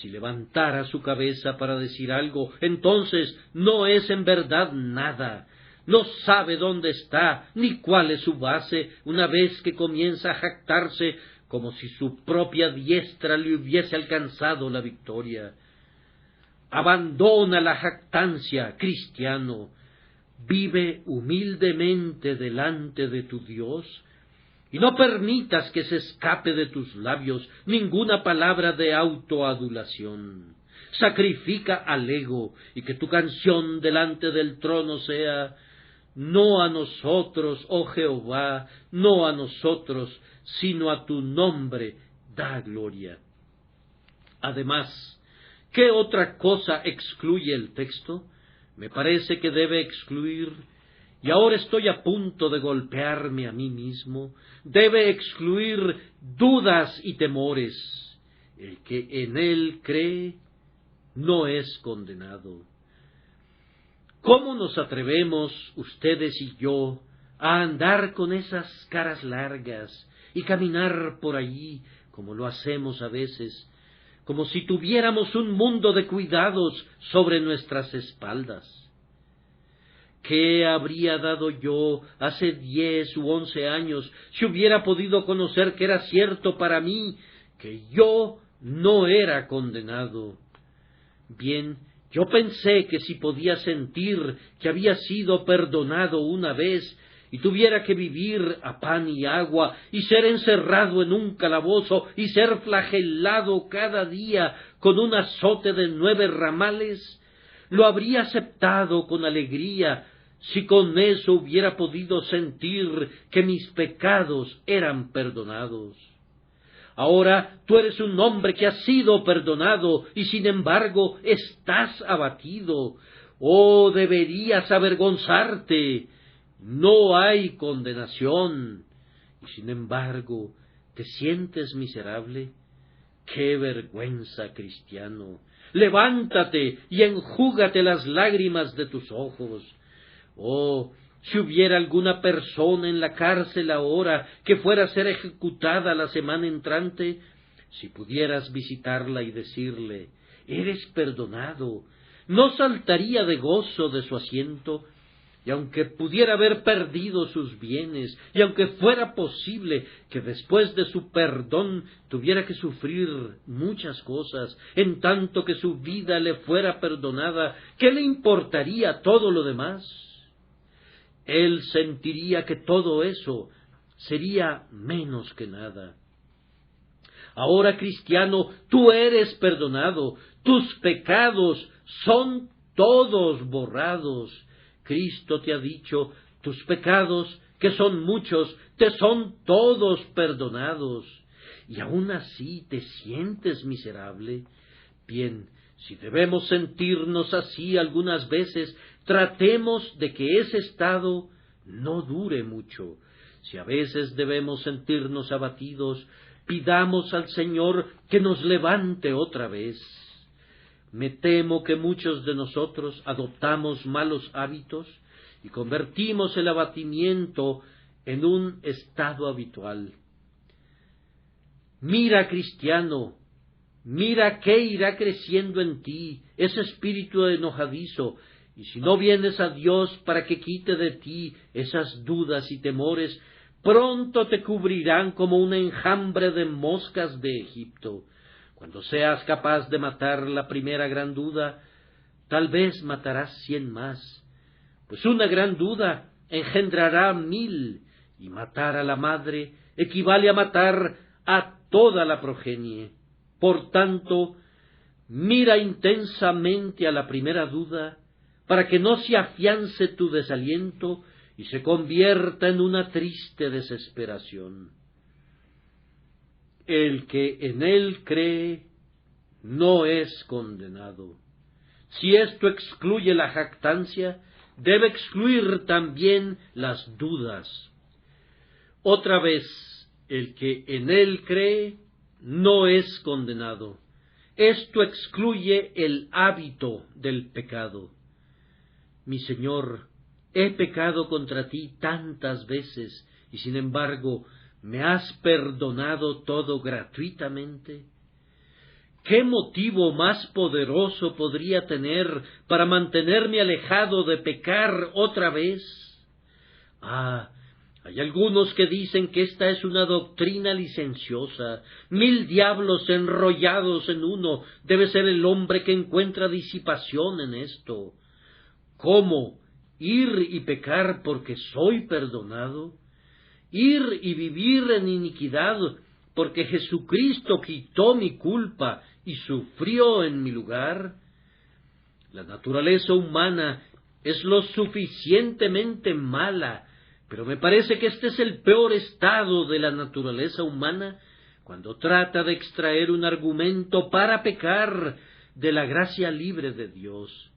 Si levantara su cabeza para decir algo, entonces no es en verdad nada. No sabe dónde está, ni cuál es su base, una vez que comienza a jactarse como si su propia diestra le hubiese alcanzado la victoria. Abandona la jactancia, cristiano. Vive humildemente delante de tu Dios, y no permitas que se escape de tus labios ninguna palabra de autoadulación. Sacrifica al ego, y que tu canción delante del trono sea: no a nosotros, oh Jehová, no a nosotros, sino a tu nombre da gloria. Además, ¿qué otra cosa excluye el texto? Me parece que debe excluir, y ahora estoy a punto de golpearme a mí mismo, debe excluir dudas y temores. El que en él cree no es condenado. ¿Cómo nos atrevemos, ustedes y yo, a andar con esas caras largas y caminar por allí, como lo hacemos a veces, como si tuviéramos un mundo de cuidados sobre nuestras espaldas? ¿Qué habría dado yo hace 10 u 11 años si hubiera podido conocer que era cierto para mí que yo no era condenado? Bien, yo pensé que si podía sentir que había sido perdonado una vez y tuviera que vivir a pan y agua y ser encerrado en un calabozo y ser flagelado cada día con un azote de 9 ramales, lo habría aceptado con alegría si con eso hubiera podido sentir que mis pecados eran perdonados. Ahora tú eres un hombre que ha sido perdonado y sin embargo estás abatido. Oh, deberías avergonzarte. No hay condenación, y sin embargo te sientes miserable. ¡Qué vergüenza, cristiano! Levántate y enjúgate las lágrimas de tus ojos. Oh, si hubiera alguna persona en la cárcel ahora que fuera a ser ejecutada la semana entrante, si pudieras visitarla y decirle: eres perdonado, ¿no saltaría de gozo de su asiento? Y aunque pudiera haber perdido sus bienes, y aunque fuera posible que después de su perdón tuviera que sufrir muchas cosas, en tanto que su vida le fuera perdonada, ¿qué le importaría todo lo demás? Él sentiría que todo eso sería menos que nada. Ahora, cristiano, tú eres perdonado, tus pecados son todos borrados. Cristo te ha dicho: tus pecados, que son muchos, te son todos perdonados. Y aún así te sientes miserable. Bien, si debemos sentirnos así algunas veces, tratemos de que ese estado no dure mucho. Si a veces debemos sentirnos abatidos, pidamos al Señor que nos levante otra vez. Me temo que muchos de nosotros adoptamos malos hábitos y convertimos el abatimiento en un estado habitual. Mira, cristiano, mira qué irá creciendo en ti ese espíritu enojadizo, y si no vienes a Dios para que quite de ti esas dudas y temores, pronto te cubrirán como un enjambre de moscas de Egipto. Cuando seas capaz de matar la primera gran duda, tal vez matarás 100 más, pues una gran duda engendrará 1000, y matar a la madre equivale a matar a toda la progenie. Por tanto, mira intensamente a la primera duda, para que no se afiance tu desaliento y se convierta en una triste desesperación. El que en él cree no es condenado. Si esto excluye la jactancia, debe excluir también las dudas. Otra vez, el que en él cree no es condenado. Esto excluye el hábito del pecado. Mi Señor, he pecado contra ti tantas veces, y sin embargo, ¿me has perdonado todo gratuitamente? ¿Qué motivo más poderoso podría tener para mantenerme alejado de pecar otra vez? Hay algunos que dicen que esta es una doctrina licenciosa. 1000 diablos enrollados en uno. Debe ser el hombre que encuentra disipación en esto. ¿Cómo? ¿Ir y pecar porque soy perdonado? ¿Ir y vivir en iniquidad porque Jesucristo quitó mi culpa y sufrió en mi lugar? La naturaleza humana es lo suficientemente mala, pero me parece que este es el peor estado de la naturaleza humana cuando trata de extraer un argumento para pecar de la gracia libre de Dios.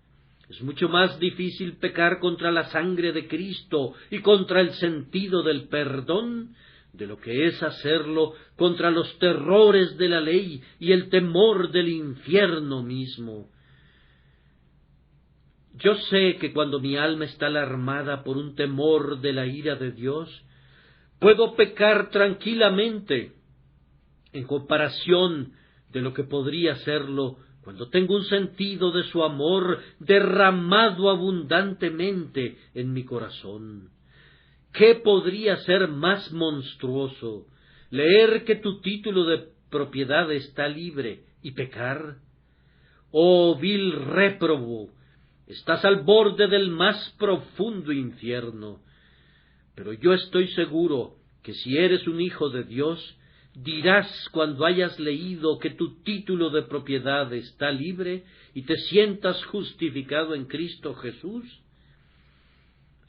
Es mucho más difícil pecar contra la sangre de Cristo y contra el sentido del perdón de lo que es hacerlo contra los terrores de la ley y el temor del infierno mismo. Yo sé que cuando mi alma está alarmada por un temor de la ira de Dios, puedo pecar tranquilamente en comparación de lo que podría serlo cuando tengo un sentido de su amor derramado abundantemente en mi corazón. ¿Qué podría ser más monstruoso? ¿Leer que tu título de propiedad está libre y pecar? Oh vil réprobo, estás al borde del más profundo infierno. Pero yo estoy seguro que si eres un hijo de Dios, dirás cuando hayas leído que tu título de propiedad está libre y te sientas justificado en Cristo Jesús: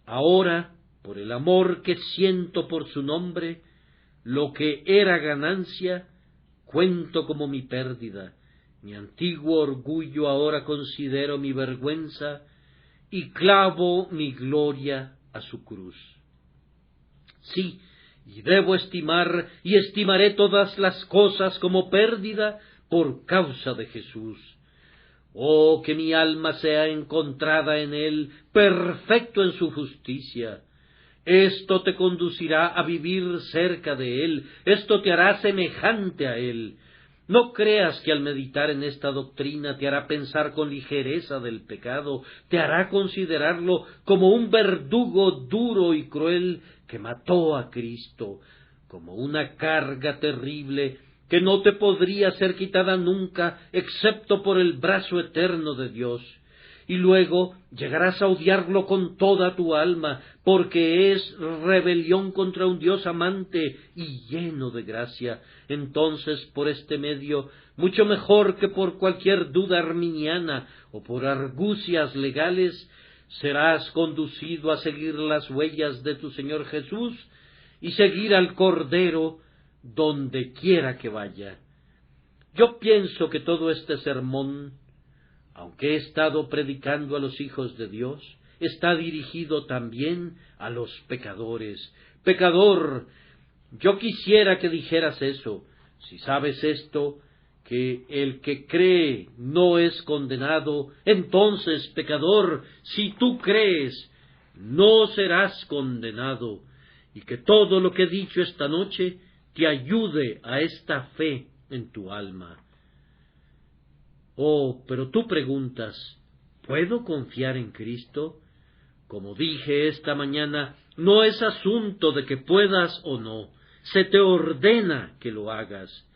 ahora, por el amor que siento por su nombre, lo que era ganancia, cuento como mi pérdida. Mi antiguo orgullo ahora considero mi vergüenza y clavo mi gloria a su cruz. Sí, y debo estimar y estimaré todas las cosas como pérdida por causa de Jesús. Oh, que mi alma sea encontrada en él, perfecto en su justicia. Esto te conducirá a vivir cerca de él, esto te hará semejante a él. No creas que al meditar en esta doctrina te hará pensar con ligereza del pecado, te hará considerarlo como un verdugo duro y cruel que mató a Cristo, como una carga terrible que no te podría ser quitada nunca excepto por el brazo eterno de Dios. Y luego llegarás a odiarlo con toda tu alma, porque es rebelión contra un Dios amante y lleno de gracia. Entonces, por este medio, mucho mejor que por cualquier duda arminiana o por argucias legales, serás conducido a seguir las huellas de tu Señor Jesús y seguir al Cordero donde quiera que vaya. Yo pienso que todo este sermón, aunque he estado predicando a los hijos de Dios, está dirigido también a los pecadores. Pecador, yo quisiera que dijeras eso. Si sabes esto, que el que cree no es condenado, entonces, pecador, si tú crees, no serás condenado, y que todo lo que he dicho esta noche te ayude a esta fe en tu alma. Oh, pero tú preguntas, ¿puedo confiar en Cristo? Como dije esta mañana, no es asunto de que puedas o no, se te ordena que lo hagas.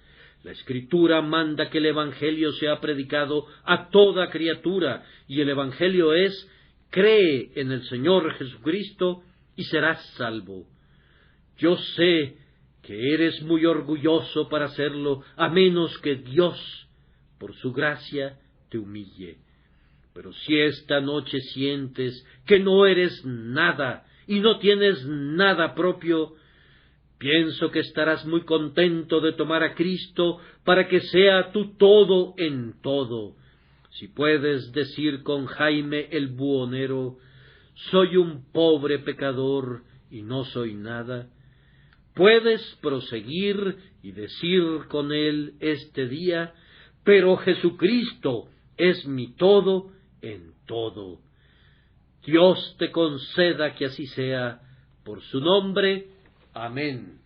La Escritura manda que el Evangelio sea predicado a toda criatura, y el Evangelio es: cree en el Señor Jesucristo y serás salvo. Yo sé que eres muy orgulloso para hacerlo, a menos que Dios, por su gracia, te humille. Pero si esta noche sientes que no eres nada y no tienes nada propio, pienso que estarás muy contento de tomar a Cristo para que sea tu todo en todo. Si puedes decir con Jaime el buhonero: soy un pobre pecador y no soy nada, puedes proseguir y decir con él este día: pero Jesucristo es mi todo en todo. Dios te conceda que así sea, por su nombre. Amén.